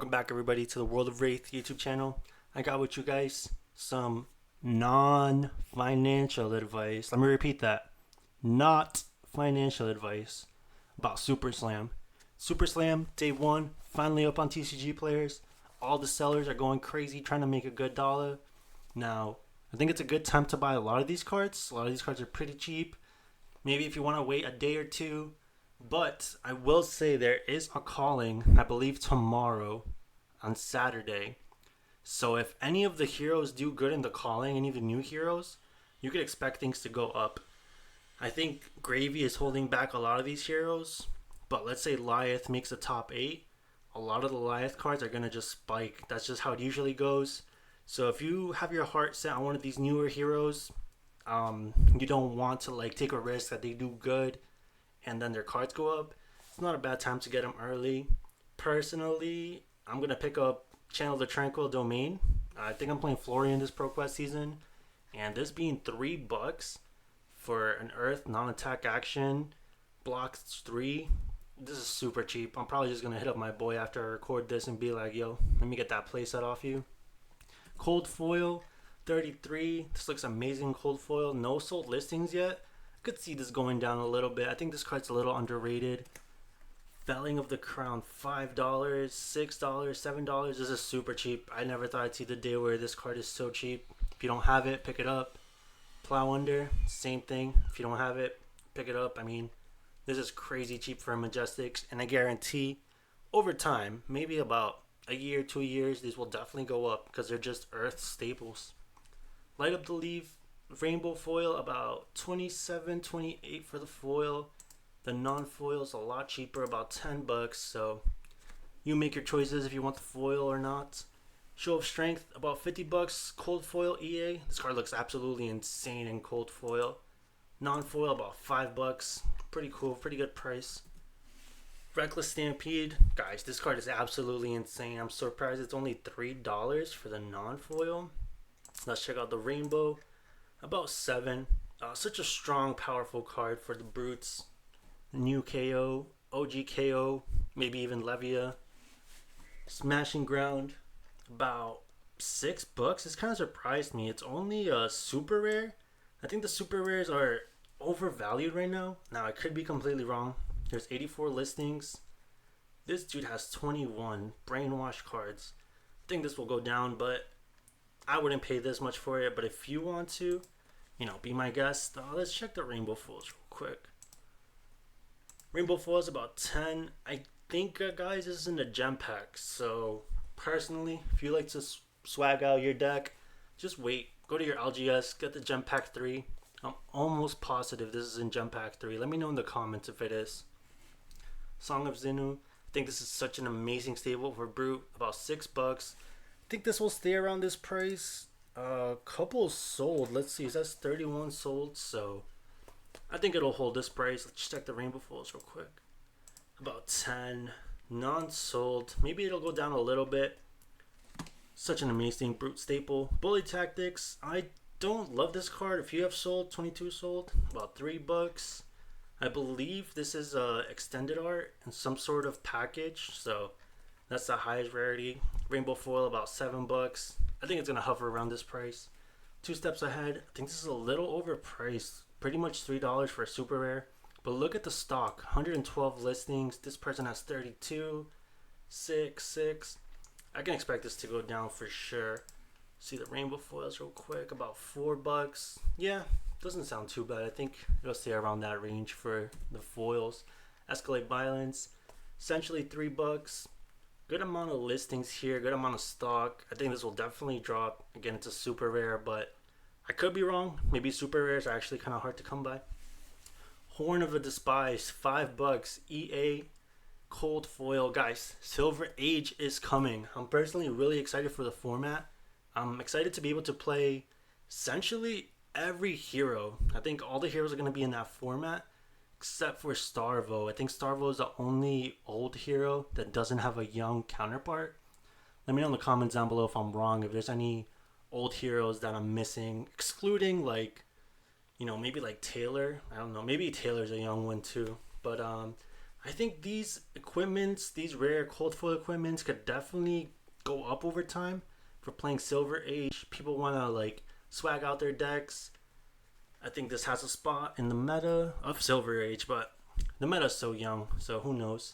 Welcome back, everybody, to the World of Wraith YouTube channel. I got with you guys some non-financial advice. Let me repeat that. Not financial advice about Super Slam. Super Slam, day one, finally up on TCG players. All the sellers are going crazy trying to make a good dollar. Now, I think it's a good time to buy a lot of these cards. A lot of these cards are pretty cheap. Maybe if you want to wait a day or two. But I will say there is a calling, I believe tomorrow on Saturday. So if any of the heroes do good in the calling, any of the new heroes, you could expect things to go up. I think Gravy is holding back a lot of these heroes. But let's say Lyeth makes the top 8. A lot of the Lyeth cards are going to just spike. That's just how it usually goes. So if you have your heart set on one of these newer heroes, you don't want to take a risk that they do good and then their cards go up. It's not a bad time to get them early. Personally, I'm going to pick up Channel the Tranquil Domain. I think I'm playing Florian this Pro Quest season. And this being $3 for an Earth non-attack action, blocks 3. This is super cheap. I'm probably just going to hit up my boy after I record this and be like, yo, let me get that playset off you. Cold Foil, 33. This looks amazing, Cold Foil. No sold listings yet. Could see this going down a little bit. I think this card's a little underrated. Felling of the Crown, $5, $6, $7. This is super cheap. I never thought I'd see the day where this card is so cheap. If you don't have it, pick it up. Plow Under, same thing. If you don't have it, pick it up. I mean, this is crazy cheap for Majestics, and I guarantee over time, maybe about a year, 2 years, these will definitely go up because they're just Earth staples. Light Up the Leaf, Rainbow Foil, about 27, 28 for the foil. The non-foil is a lot cheaper, about $10. So you make your choices if you want the foil or not. Show of Strength, about $50. Cold Foil EA. This card looks absolutely insane in cold foil. Non-foil, about $5. Pretty cool, pretty good price. Reckless Stampede. Guys, this card is absolutely insane. I'm surprised it's only $3 for the non-foil. Let's check out the Rainbow. About 7. Such a strong, powerful card for the brutes. New KO, OG KO, maybe even Levia. Smashing Ground, about $6. This kind of surprised me. It's only a super rare. I think the super rares are overvalued right now. Now, I could be completely wrong. There's 84 listings. This dude has 21 brainwash cards. I think this will go down, but I wouldn't pay this much for it. But if you want to, be my guest, let's check the Rainbow Foils real quick. Rainbow Foils about 10. I think, guys, this is in the gem pack. So, personally, if you like to swag out your deck, just wait. Go to your LGS, get the gem pack 3. I'm almost positive this is in gem pack 3. Let me know in the comments if it is. Song of Xenu. I think this is such an amazing stable for Brute. About $6. I think this will stay around this price. Couple sold. Let's see. It says 31 sold. So I think it'll hold this price. Let's check the Rainbow Foils real quick. About 10. Non-sold. Maybe it'll go down a little bit. Such an amazing Brute staple. Bully Tactics. I don't love this card. If you have sold, 22 sold. About $3. I believe this is extended art in some sort of package. So that's the highest rarity. Rainbow Foil about $7. I think it's going to hover around this price. 2 steps ahead. I think this is a little overpriced. Pretty much $3 for a super rare. But look at the stock. 112 listings. This person has 32. 6. I can expect this to go down for sure. See the Rainbow Foils real quick. About $4. Yeah, doesn't sound too bad. I think it'll stay around that range for the foils. Escalate Violence. Essentially $3. Good amount of listings here, good amount of stock. I think this will definitely drop. Again, it's a super rare, but I could be wrong. Maybe super rares are actually kind of hard to come by. Horn of the Despised, $5. EA Cold Foil. Guys, Silver Age is coming. I'm personally really excited for the format. I'm excited to be able to play essentially every hero. I think all the heroes are going to be in that format. Except for Starvo. I think Starvo is the only old hero that doesn't have a young counterpart. Let me know in the comments down below if I'm wrong. If there's any old heroes that I'm missing. Excluding maybe Taylor. I don't know. Maybe Taylor's a young one too. But I think these equipments, these rare cold foil equipments, could definitely go up over time. For playing Silver Age, people want to like swag out their decks. I think this has a spot in the meta of Silver Age, but the meta's so young, so who knows.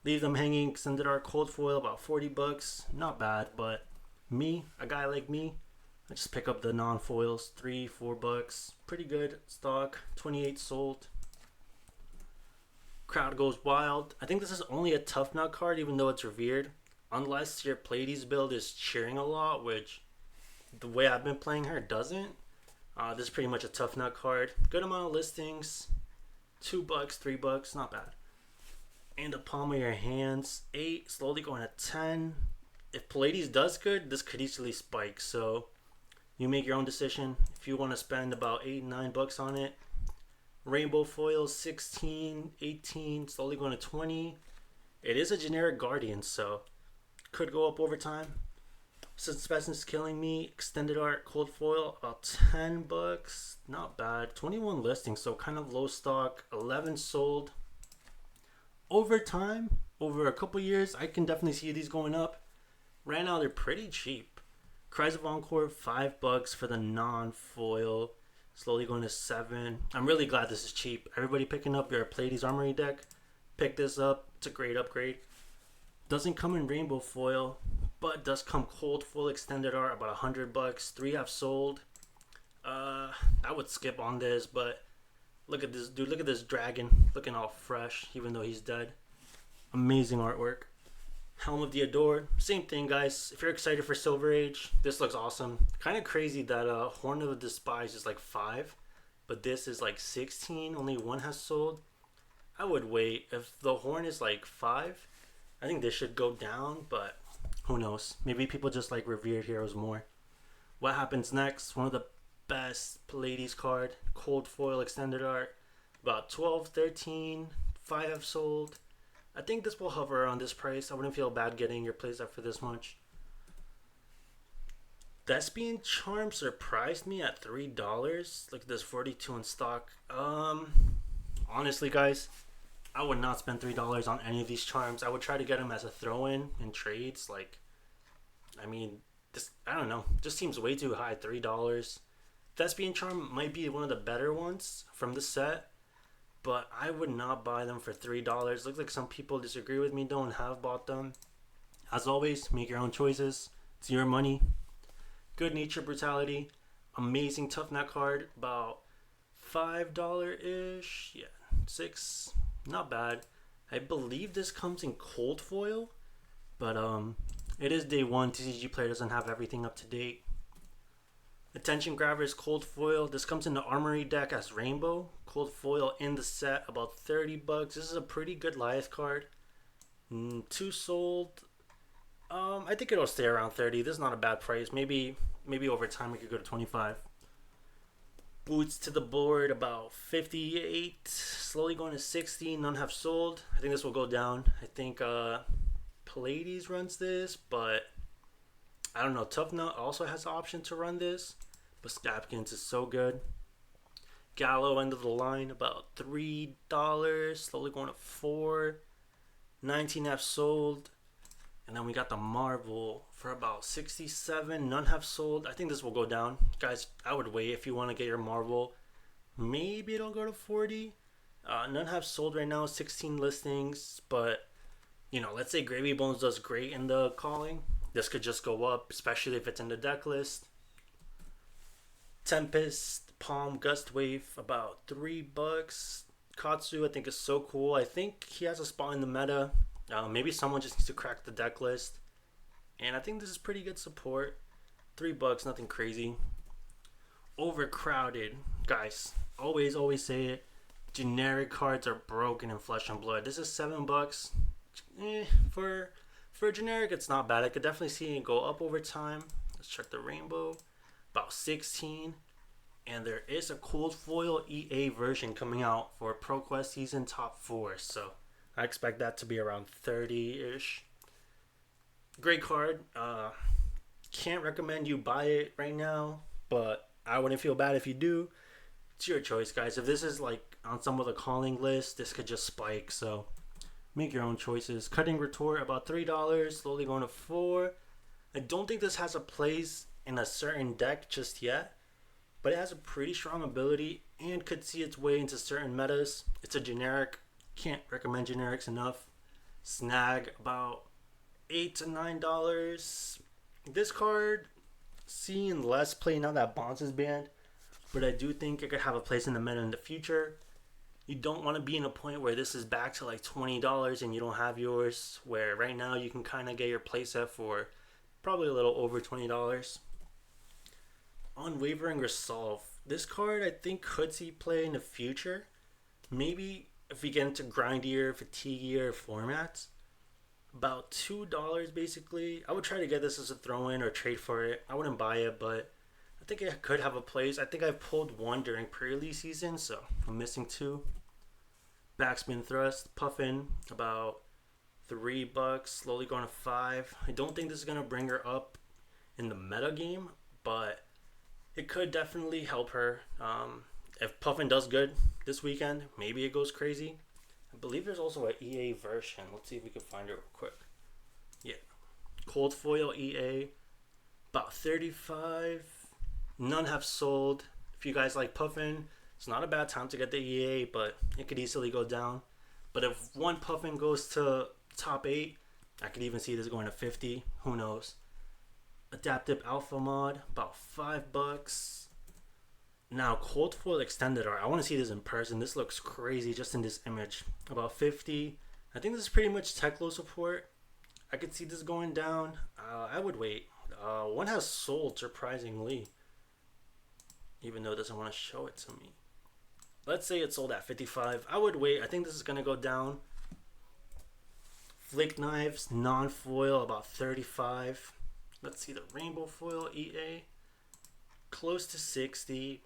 Leave them hanging, extended art cold foil, about 40 bucks. Not bad, but me, a guy like me, I just pick up the non foils, 3, 4 bucks. Pretty good stock, 28 sold. Crowd goes wild. I think this is only a tough nut card, even though it's revered. Unless your Pleiades build is cheering a lot, which the way I've been playing her doesn't. This is pretty much a tough nut card. Good amount of listings. 2 bucks, 3 bucks, not bad. In the palm of your hands, 8, slowly going to 10. If Pleiades does good, this could easily spike. So you make your own decision. If you want to spend about 8, 9 bucks on it. Rainbow foils, 16, 18, slowly going to 20. It is a generic Guardian, so could go up over time. Suspenson's Killing Me, extended art, cold foil, about 10 bucks. Not bad. 21 listings, so kind of low stock. 11 sold. Over time, over a couple years, I can definitely see these going up. Right now, they're pretty cheap. Cries of Encore, 5 bucks for the non-foil. Slowly going to 7. I'm really glad this is cheap. Everybody picking up your Pleiades Armory deck, pick this up. It's a great upgrade. Doesn't come in rainbow foil, but does come cold full extended art, about 100 bucks. 3 have sold. I would skip on this, but look at this dude. Look at this dragon looking all fresh, even though he's dead. Amazing artwork. Helm of the Adore, same thing, guys. If you're excited for Silver Age, this looks awesome. Kind of crazy that Horn of the Despise is like 5, but this is like 16. Only 1 has sold. I would wait. If the Horn is like 5, I think this should go down, but who knows? Maybe people just like revered heroes more. What happens next? One of the best Pleiades card, cold foil extended art, about 12, 13, 5 have sold. I think this will hover around this price. I wouldn't feel bad getting your plays up for this much. Thespian Charm surprised me at $3. Look at this, 42 in stock. Honestly, guys, I would not spend $3 on any of these charms. I would try to get them as a throw-in in trades. Like, I mean, this, I don't know, just seems way too high. $3. Thespian Charm might be one of the better ones from the set, but I would not buy them for $3. Looks like some people disagree with me, don't have bought them. As always, make your own choices. It's your money. Good Nature Brutality. Amazing Tough Nut card. About $5-ish. Yeah, 6. Not bad. I believe this comes in cold foil, but it is day 1. TCG player doesn't have everything up to date. Attention Grabbers cold foil. This comes in the Armory deck as rainbow. Cold foil in the set, about 30 bucks. This is a pretty good Liath card. 2 sold. I think it'll stay around 30. This is not a bad price. Maybe over time we could go to 25. Boots to the board, about 58. Slowly going to 60. None have sold. I think this will go down. I think Pleiades runs this, but I don't know. Tough Nut also has the option to run this, but Scapkins is so good. Gallo end of the line, about $3. Slowly going to 4. 19 have sold. And then we got the Marvel for about 67. None have sold. I think this will go down. Guys, I would wait if you want to get your Marvel. Maybe it'll go to 40. None have sold right now. 16 listings. But, you know, let's say Gravy Bones does great in the calling. This could just go up, especially if it's in the deck list. Tempest, Palm, Gust Wave, about $3. Katsu, I think, is so cool. I think he has a spot in the meta. Maybe someone just needs to crack the deck list. And I think this is pretty good support. $3, nothing crazy. Overcrowded. Guys, always say it. Generic cards are broken in Flesh and Blood. This is $7. For a generic, it's not bad. I could definitely see it go up over time. Let's check the rainbow. About 16. And there is a cold foil EA version coming out for ProQuest Season Top 4. So I expect that to be around 30-ish. Great card. Can't recommend you buy it right now, but I wouldn't feel bad if you do. It's your choice, guys. If this is like on some of the calling list, this could just spike. So Make your own choices. Cutting Retort about $3, slowly going to 4. I don't think this has a place in a certain deck just yet, but it has a pretty strong ability and could see its way into certain metas. It's a generic, can't recommend generics enough. Snag about $8 to $9. This card, seeing less play now that Bonds is banned, but I do think it could have a place in the meta in the future. You don't want to be in a point where this is back to like $20 and you don't have yours, where right now you can kind of get your playset for probably a little over $20. Unwavering Resolve. This card I think could see play in the future. Maybe if we get into grindier, fatiguier formats. About $2 basically. I would try to get this as a throw-in or trade for it. I wouldn't buy it, but I think it could have a place. I think I pulled one during pre-release season, so I'm missing 2. Backspin Thrust, Puffin, about $3, slowly going to 5. I don't think this is going to bring her up in the meta game, but it could definitely help her. If Puffin does good this weekend, maybe it goes crazy. I believe there's also an EA version. Let's see if we can find it real quick. Yeah. Cold Foil EA, about 35. None have sold. If you guys like Puffin, it's not a bad time to get the EA, but it could easily go down. But if one Puffin goes to top 8, I could even see this going to 50. Who knows? Adaptive Alpha Mod, about $5. Now, Cold Foil Extended Art. I want to see this in person. This looks crazy just in this image. About 50. I think this is pretty much Techlo support. I could see this going down. I would wait. One has sold, surprisingly. Even though it doesn't want to show it to me. Let's say it sold at 55. I would wait. I think this is going to go down. Flake Knives, non-foil, about 35. Let's see the Rainbow Foil EA. Close to 60.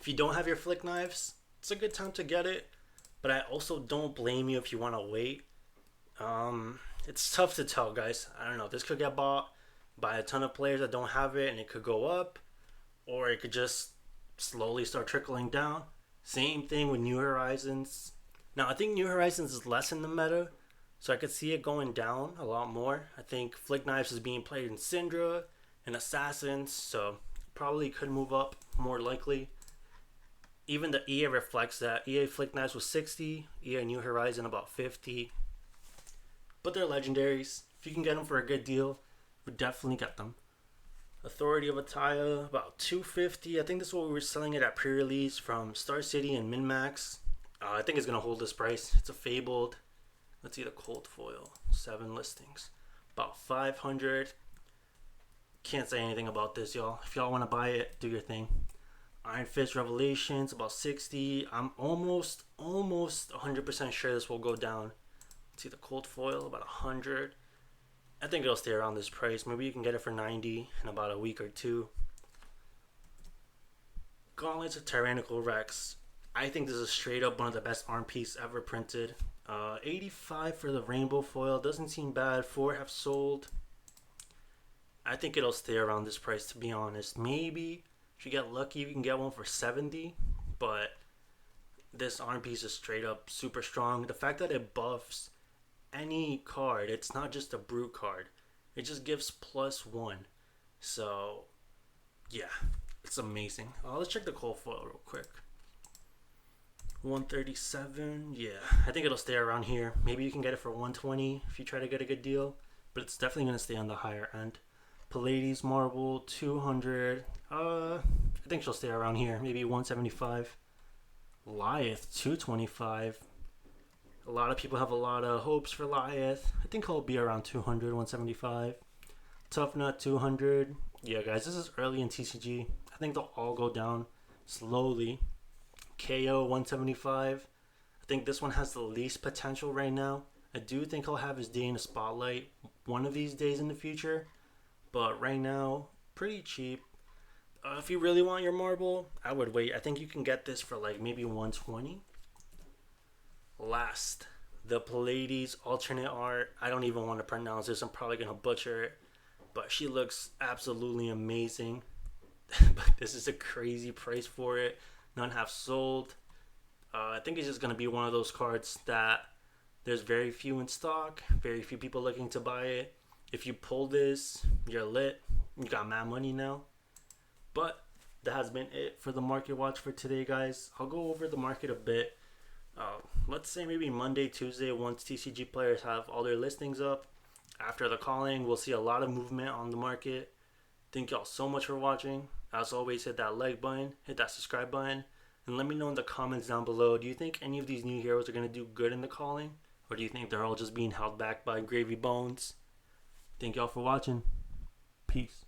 If you don't have your Flick Knives, it's a good time to get it. But I also don't blame you if you want to wait. It's tough to tell, guys. I don't know. This could get bought by a ton of players that don't have it, and it could go up. Or it could just slowly start trickling down. Same thing with New Horizons. Now, I think New Horizons is less in the meta, so I could see it going down a lot more. I think Flick Knives is being played in Syndra and Assassins, so probably could move up more likely. Even the EA reflects that. EA Flick Knives was 60, EA New Horizon about 50. But they're legendaries. If you can get them for a good deal, would definitely get them. Authority of Ataya, about $250. I think this is what we were selling it at pre-release from Star City and MinMax. I think it's going to hold this price. It's a Fabled. Let's see the Cold Foil. 7 listings. About 500. Can't say anything about this, y'all. If y'all want to buy it, do your thing. Iron Fist Revelations, about 60. I'm almost 100% sure this will go down. Let's see the Cold Foil, about 100. I think it'll stay around this price. Maybe you can get it for 90 in about a week or 2. Gauntlets of Tyrannical Rex. I think this is straight up one of the best arm pieces ever printed. 85 for the Rainbow Foil. Doesn't seem bad. 4 have sold. I think it'll stay around this price, to be honest. Maybe if you get lucky, you can get one for 70. But this arm piece is straight up super strong. The fact that it buffs any card, it's not just a brute card, it just gives +1. So yeah, it's amazing. Let's check the Cold Foil real quick. 137. Yeah, I think it'll stay around here. Maybe you can get it for 120 if you try to get a good deal, but it's definitely going to stay on the higher end. Pallades Marble, 200. I think she'll stay around here, maybe 175. Lyeth, 225. A lot of people have a lot of hopes for Lyeth. I think he'll be around 200, 175. Tough Nut, 200. Yeah, guys, this is early in TCG. I think they'll all go down slowly. KO, 175. I think this one has the least potential right now. I do think he'll have his day in the spotlight one of these days in the future. But right now, pretty cheap. If you really want your marble, I would wait. I think you can get this for like maybe 120. Last, the Pallades alternate art. I don't even want to pronounce this. I'm probably going to butcher it. But she looks absolutely amazing. But this is a crazy price for it. None have sold. I think it's just going to be one of those cards that There's very few in stock, very few people looking to buy it. If you pull this, you're lit. You got mad money now. But that has been it for the market watch for today, guys. I'll go over the market a bit. Let's say maybe Monday, Tuesday, once TCG players have all their listings up. After the calling, we'll see a lot of movement on the market. Thank y'all so much for watching. As always, hit that like button, hit that subscribe button, and let me know in the comments down below. Do you think any of these new heroes are going to do good in the calling? Or do you think they're all just being held back by gravy bones? Thank y'all for watching. Peace.